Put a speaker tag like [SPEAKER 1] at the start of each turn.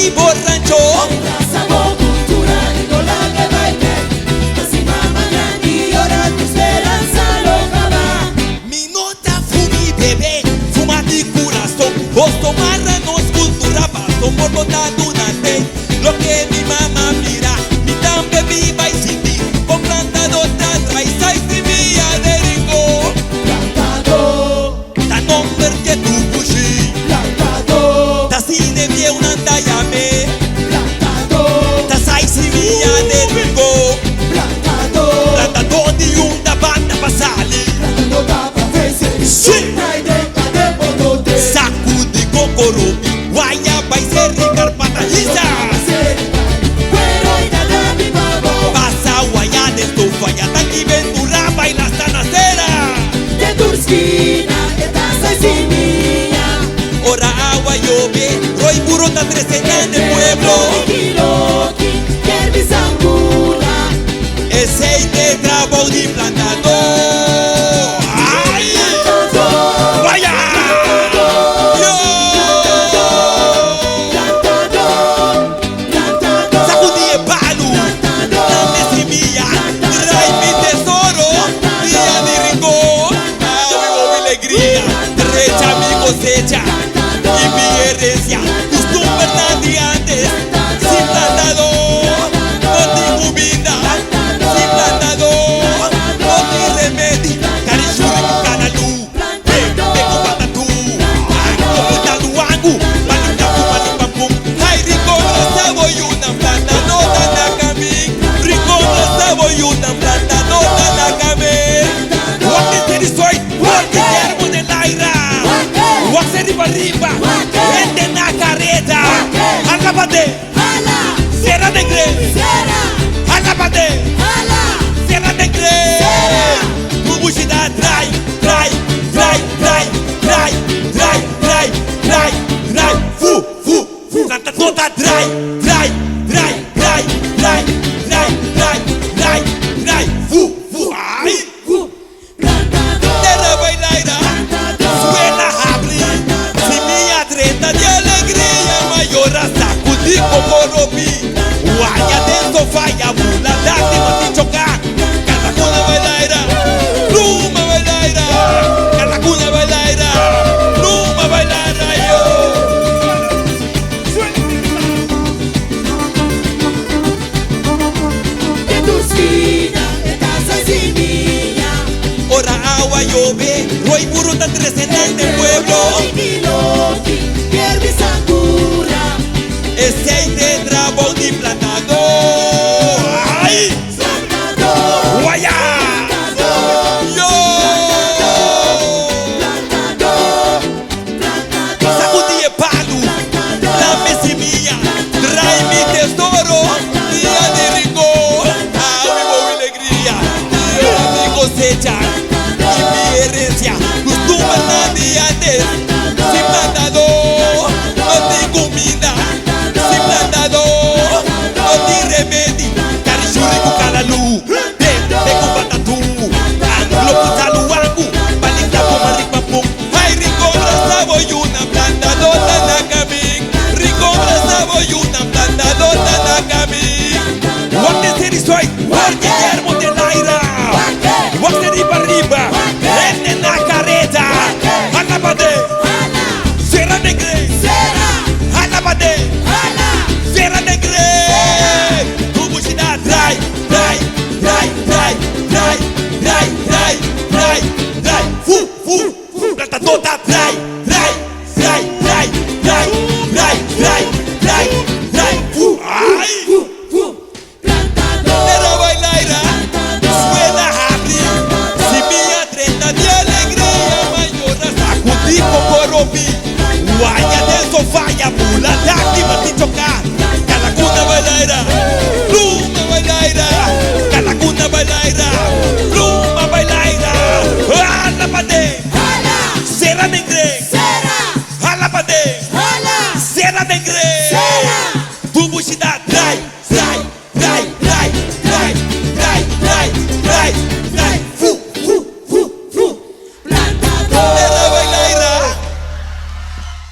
[SPEAKER 1] y borracho.
[SPEAKER 2] Sabor, cultura y no la que baile. Así mañana y ahora tu esperanza loca va.
[SPEAKER 1] Mi nota fumi bebé, fuma di corazón. Vos tomarnos cultura, paso por botar durante. Lo que mi mamá mira, mi tambe viva y sin ti. Con plantado tatra y sais de vía de ringo.
[SPEAKER 2] Plantado,
[SPEAKER 1] Ta nombre que tu bushi.
[SPEAKER 2] plantado,
[SPEAKER 1] Ta sine vie un andayame.
[SPEAKER 2] plantado,
[SPEAKER 1] Ta sais de vía de ringo.
[SPEAKER 2] plantado.
[SPEAKER 1] Plantado di una banda pasali.
[SPEAKER 2] Plantado da profecia.
[SPEAKER 1] Sí. Saco de cocorobi, guaya vai ser ricar pataliza. Pasa guaya de estofa, ya tan y ventura baila hasta nacera. Ora agua llove, roy burro ta trecena en el pueblo. Ese te grabó de plantador. ¡Ay! ¡Vaya! Sacudí el palo, dame semilla, trae mi tesoro, día de rincón, vivo mi alegría, derecha mi cosecha y mi herencia, costumbre nadie antes, sin plantador, no tengo vida, sin plantador, no tengo remedio, carichuri con canalú, tengo patatú, como taluangu, palitapu, palipapum, ay rincón, no y una planta, no tan a camín, rincón, no y una planta, no tan a camín. Guaque soy, guaque yermo de laira, guaque arriba, vente en la carreta, alápate, cierra de gre, alápate, cierra de gre, tu buchida trae, fu, planta toda trae, fu, ay. Terra bailaira, suena abrir, si mi atleta de alegría mayor hasta cuti cocorobi, guaya de sofá y abula, lágrima sin chocar, cada cuna bailaira, numa bailaira, cada cuna bailaira, numa bailaira yo. Ora agua llove, roy burro tan trecena en el pueblo. Ese te trabó de plantador. ¡Ay! ¡Guaya! ¡Yo! Sacudí el palo, dame semilla, trae mi tesoro, día de rincón, vivo mi alegría, día de cosecha y mi herencia, costumbre nadie antes, sin plantador, no tengo comida, sin plantador, no tengo remedio, carichuri con canalú, tengo patatú, anglo con taluangu, palitapu, maripapum, ay rincón, brasavo y una plantadora en la camín, rincón, brasavo y una plantadora en la camín, guaque seri soy, guaque yermo de laira, guaque arriba, vente en la carreta, alápate, cierra de gre, alápate, cierra de gre, tu buchida trae, fu, planta toda trae, fu, ay. Terra bailaira, suena abrir, si mi atleta de alegría mayor hasta cuti cocorobi, guaya del sofá y abula, lágrima sin chocar, cada cuna bailaira.